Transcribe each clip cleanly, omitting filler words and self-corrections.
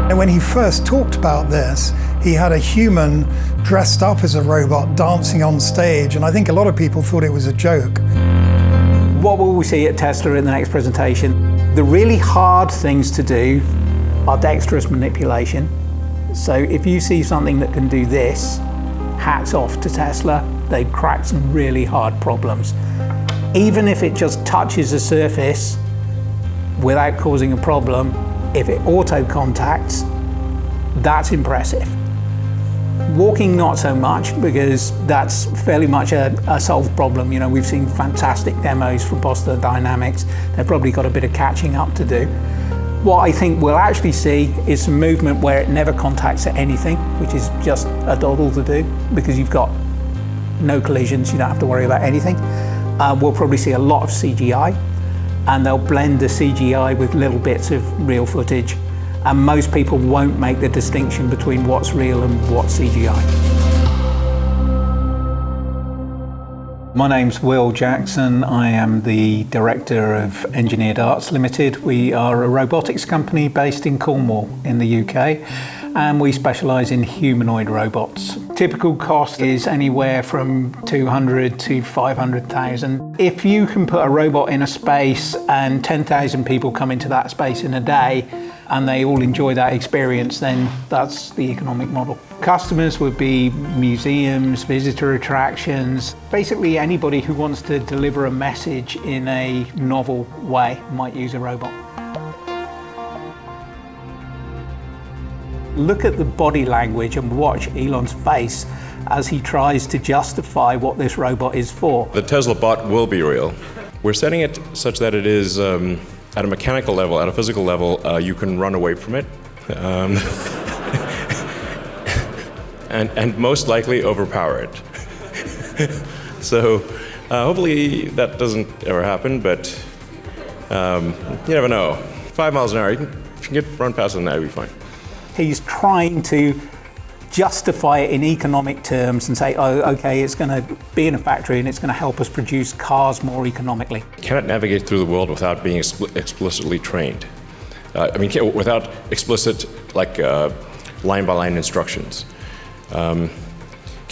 And when he first talked about this, he had a human dressed up as a robot dancing on stage, and I think a lot of people thought it was a joke. What will we see at Tesla in the next presentation? The really hard things to do are dexterous manipulation. So if you see something that can do this, hats off to Tesla. They've cracked some really hard problems. Even if it just touches a surface without causing a problem, if it auto contacts, that's impressive. Walking, not so much, because that's fairly much a solved problem. You know, we've seen fantastic demos from Boston Dynamics. They've probably got a bit of catching up to do. What I think we'll actually see is some movement where it never contacts at anything, which is just a doddle to do, because you've got no collisions, you don't have to worry about anything. We'll probably see a lot of CGI, and they'll blend the CGI with little bits of real footage, and most people won't make the distinction between what's real and what's CGI. My name's Will Jackson. I am the Director of Engineered Arts Limited. We are a robotics company based in Cornwall in the UK, and we specialise in humanoid robots. Typical cost is anywhere from 200 to 500,000. If you can put a robot in a space and 10,000 people come into that space in a day and they all enjoy that experience, then that's the economic model. Customers would be museums, visitor attractions, basically anybody who wants to deliver a message in a novel way might use a robot. Look at the body language and watch Elon's face as he tries to justify what this robot is for. The Tesla bot will be real. We're setting it such that it is, at a mechanical level, at a physical level, you can run away from it. And most likely overpower it. So hopefully that doesn't ever happen, but you never know. 5 miles an hour, if you can run faster than that, you'll be fine. He's trying to justify it in economic terms and say, oh, okay, it's going to be in a factory and it's going to help us produce cars more economically. Cannot navigate through the world without being explicitly trained. Without explicit, line-by-line instructions. Can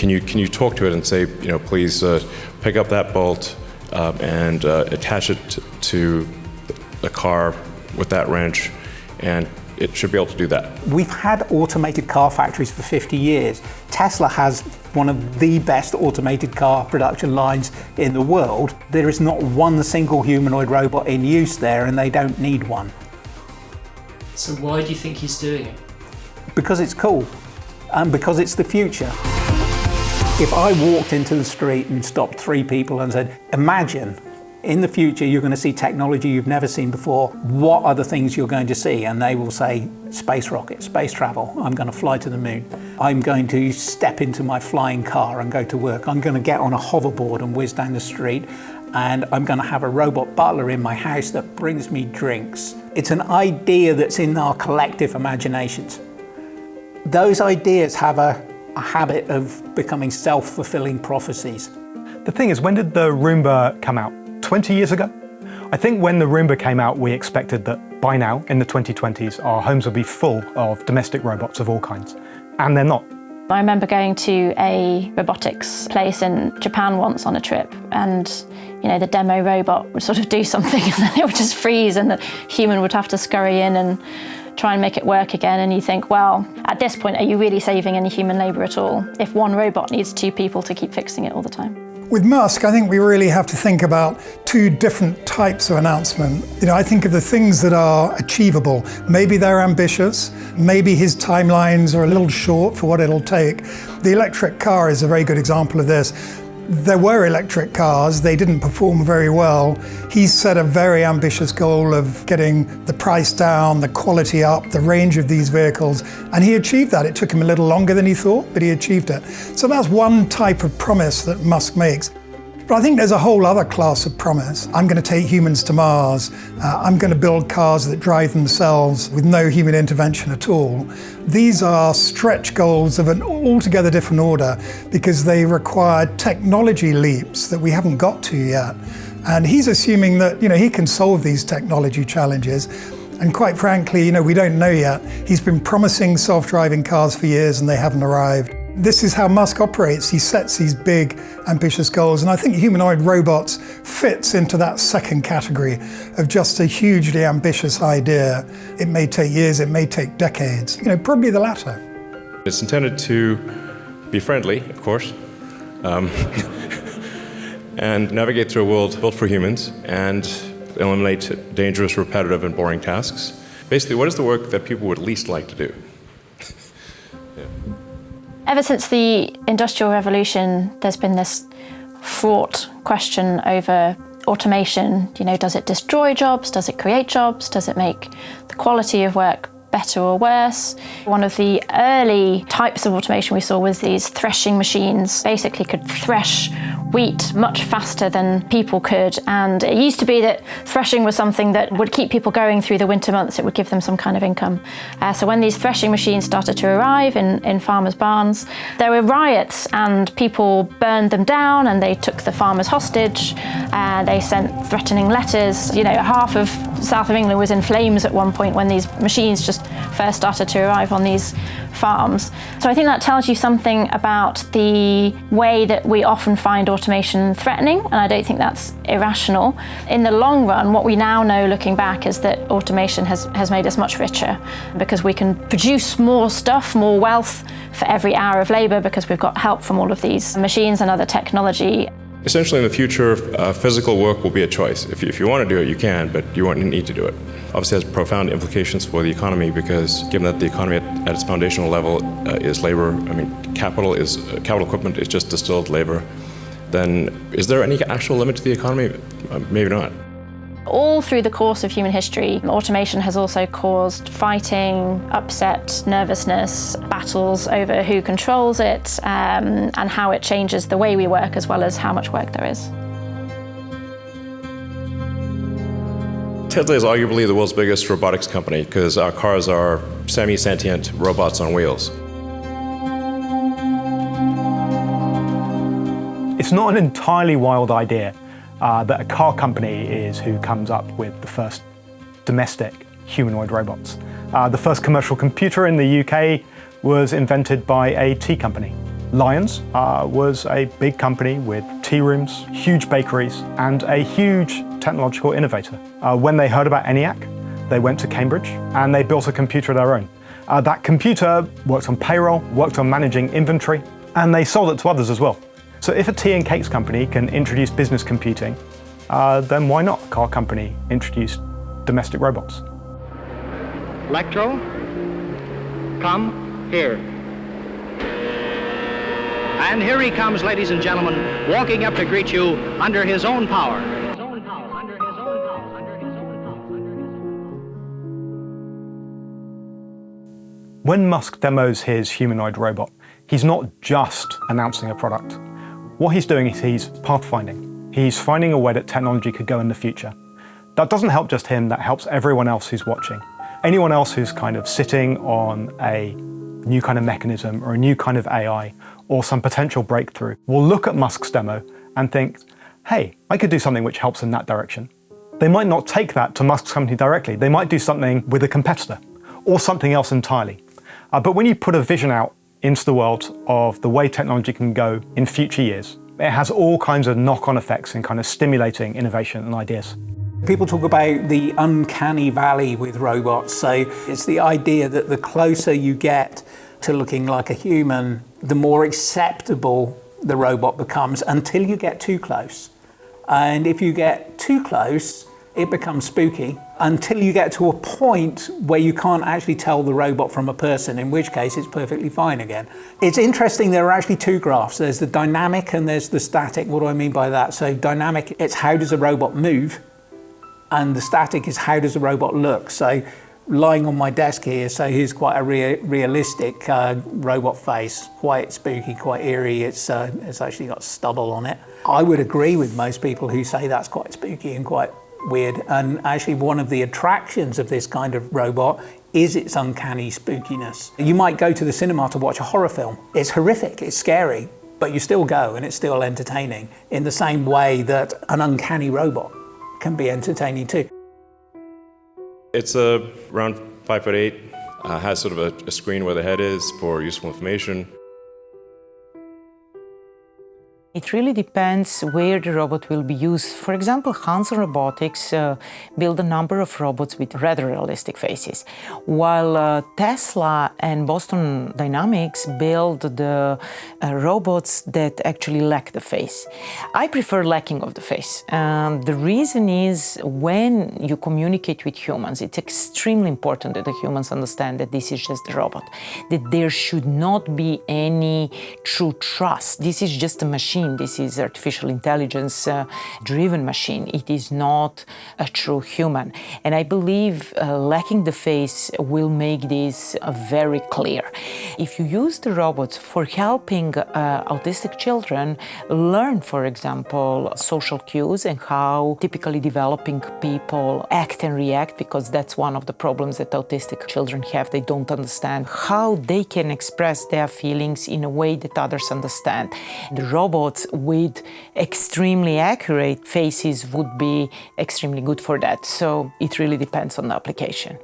you talk to it and say, please pick up that bolt and attach it to the car with that wrench, and it should be able to do that. We've had automated car factories for 50 years. Tesla has one of the best automated car production lines in the world. There is not one single humanoid robot in use there, and they don't need one. So why do you think he's doing it? Because it's cool, and because it's the future. If I walked into the street and stopped 3 people and said, imagine in the future you're going to see technology you've never seen before, what are the things you're going to see? And they will say, space rockets, space travel, I'm going to fly to the moon. I'm going to step into my flying car and go to work. I'm going to get on a hoverboard and whiz down the street, and I'm going to have a robot butler in my house that brings me drinks. It's an idea that's in our collective imaginations. Those ideas have a habit of becoming self-fulfilling prophecies. The thing is, when did the Roomba come out? 20 years ago? I think when the Roomba came out, we expected that by now, in the 2020s, our homes would be full of domestic robots of all kinds, and they're not. I remember going to a robotics place in Japan once on a trip, and the demo robot would sort of do something and then it would just freeze, and the human would have to scurry in and try and make it work again. And you think, well, at this point, are you really saving any human labour at all if one robot needs 2 people to keep fixing it all the time? With Musk, I think we really have to think about 2 different types of announcement. I think of the things that are achievable. Maybe they're ambitious, maybe his timelines are a little short for what it'll take. The electric car is a very good example of this. There were electric cars, they didn't perform very well. He set a very ambitious goal of getting the price down, the quality up, the range of these vehicles, and he achieved that. It took him a little longer than he thought, but he achieved it. So that's one type of promise that Musk makes. But I think there's a whole other class of promise. I'm going to take humans to Mars. I'm going to build cars that drive themselves with no human intervention at all. These are stretch goals of an altogether different order because they require technology leaps that we haven't got to yet. And he's assuming that he can solve these technology challenges. And quite frankly, we don't know yet. He's been promising self-driving cars for years and they haven't arrived. This is how Musk operates. He sets these big, ambitious goals. And I think humanoid robots fits into that second category of just a hugely ambitious idea. It may take years, it may take decades. Probably the latter. It's intended to be friendly, of course, and navigate through a world built for humans and eliminate dangerous, repetitive, and boring tasks. Basically, what is the work that people would least like to do? Ever since the Industrial Revolution, there's been this fraught question over automation. Does it destroy jobs? Does it create jobs? Does it make the quality of work better or worse? One of the early types of automation we saw was these threshing machines. Basically could thresh wheat much faster than people could, and it used to be that threshing was something that would keep people going through the winter months. It would give them some kind of income. So when these threshing machines started to arrive in farmers' barns, there were riots and people burned them down and they took the farmers hostage. They sent threatening letters. Half of south of England was in flames at one point when these machines just first started to arrive on these farms. So I think that tells you something about the way that we often find automation threatening, and I don't think that's irrational. In the long run, what we now know looking back is that automation has made us much richer because we can produce more stuff, more wealth for every hour of labour because we've got help from all of these machines and other technology. Essentially, in the future, physical work will be a choice. If you want to do it, you can, but you won't need to do it. Obviously, it has profound implications for the economy because, given that the economy at its foundational level is labor, capital equipment is just distilled labor, then is there any actual limit to the economy? Maybe not. All through the course of human history, automation has also caused fighting, upset, nervousness, battles over who controls it, and how it changes the way we work as well as how much work there is. Tesla is arguably the world's biggest robotics company because our cars are semi-sentient robots on wheels. It's not an entirely wild idea that a car company is who comes up with the first domestic humanoid robots. The first commercial computer in the UK was invented by a tea company. Lions was a big company with tea rooms, huge bakeries, and a huge technological innovator. When they heard about ENIAC, they went to Cambridge and they built a computer of their own. That computer worked on payroll, worked on managing inventory, and they sold it to others as well. So if a tea and cakes company can introduce business computing, then why not a car company introduce domestic robots? Electro, come here. And here he comes, ladies and gentlemen, walking up to greet you under his own power. When Musk demos his humanoid robot, he's not just announcing a product. What he's doing is he's pathfinding. He's finding a way that technology could go in the future. That doesn't help just him, that helps everyone else who's watching. Anyone else who's kind of sitting on a new kind of mechanism or a new kind of AI or some potential breakthrough will look at Musk's demo and think, hey, I could do something which helps in that direction. They might not take that to Musk's company directly. They might do something with a competitor or something else entirely. But when you put a vision out into the world of the way technology can go in future years, it has all kinds of knock-on effects in kind of stimulating innovation and ideas. People talk about the uncanny valley with robots. So it's the idea that the closer you get to looking like a human, the more acceptable the robot becomes until you get too close. And if you get too close, it becomes spooky until you get to a point where you can't actually tell the robot from a person, in which case it's perfectly fine again. It's interesting, there are actually two graphs. There's the dynamic and there's the static. What do I mean by that? So dynamic, it's how does a robot move? And the static is how does a robot look? So lying on my desk here, so here's quite a realistic robot face, quite spooky, quite eerie. It's actually got stubble on it. I would agree with most people who say that's quite spooky and quite weird. And actually one of the attractions of this kind of robot is its uncanny spookiness. You might go to the cinema to watch a horror film. It's horrific, it's scary, but you still go and it's still entertaining in the same way that an uncanny robot can be entertaining too. It's around 5'8", has sort of a screen where the head is for useful information. It really depends where the robot will be used. For example, Hannen Robotics build a number of robots with rather realistic faces, while Tesla and Boston Dynamics build the robots that actually lack the face. I prefer lacking of the face. The reason is when you communicate with humans, it's extremely important that the humans understand that this is just a robot, that there should not be any true trust. This is just a machine. This is artificial intelligence driven machine. It is not a true human. And I believe lacking the face will make this very clear. If you use the robots for helping autistic children learn, for example, social cues and how typically developing people act and react, because that's one of the problems that autistic children have. They don't understand how they can express their feelings in a way that others understand. The robots with extremely accurate faces would be extremely good for that. So it really depends on the application.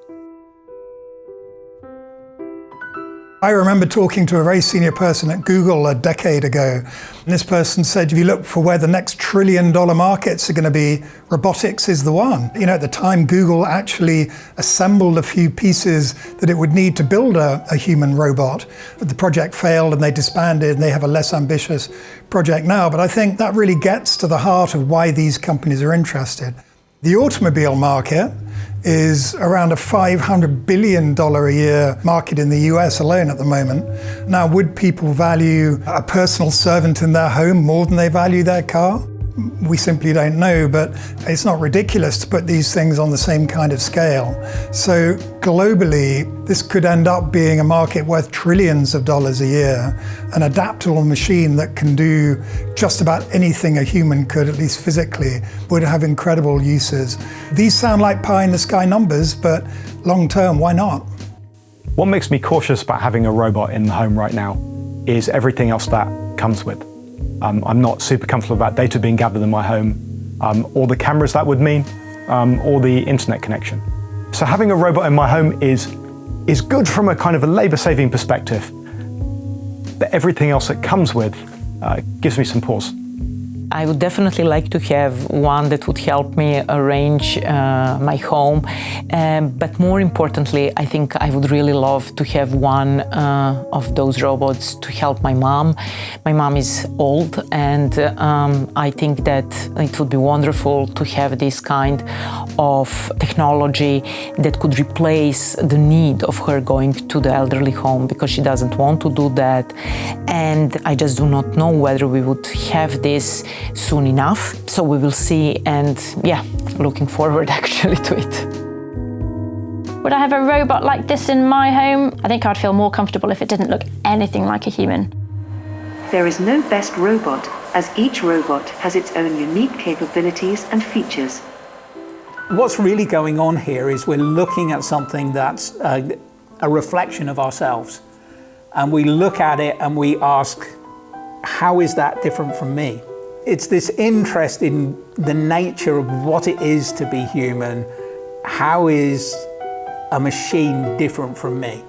I remember talking to a very senior person at Google a decade ago. And this person said, if you look for where the next $1 trillion markets are going to be, robotics is the one. You know, at the time, Google actually assembled a few pieces that it would need to build a human robot. But the project failed and they disbanded, and they have a less ambitious project now. But I think that really gets to the heart of why these companies are interested. The automobile market is around a $500 billion a year market in the US alone at the moment. Now, would people value a personal servant in their home more than they value their car? We simply don't know, but it's not ridiculous to put these things on the same kind of scale. So globally, this could end up being a market worth trillions of dollars a year, an adaptable machine that can do just about anything a human could, at least physically, would have incredible uses. These sound like pie-in-the-sky numbers, but long-term, why not? What makes me cautious about having a robot in the home right now is everything else that comes with. I'm not super comfortable about data being gathered in my home, or the cameras that would mean, or the internet connection. So having a robot in my home is good from a kind of a labor-saving perspective, but everything else that comes with gives me some pause. I would definitely like to have one that would help me arrange my home. But more importantly, I think I would really love to have one of those robots to help my mom. My mom is old, and I think that it would be wonderful to have this kind of technology that could replace the need of her going to the elderly home, because she doesn't want to do that. And I just do not know whether we would have this soon enough. So we will see, and yeah, looking forward actually to it. Would I have a robot like this in my home? I think I'd feel more comfortable if it didn't look anything like a human. There is no best robot, as each robot has its own unique capabilities and features. What's really going on here is we're looking at something that's a reflection of ourselves. And we look at it and we ask, how is that different from me? It's this interest in the nature of what it is to be human. How is a machine different from me?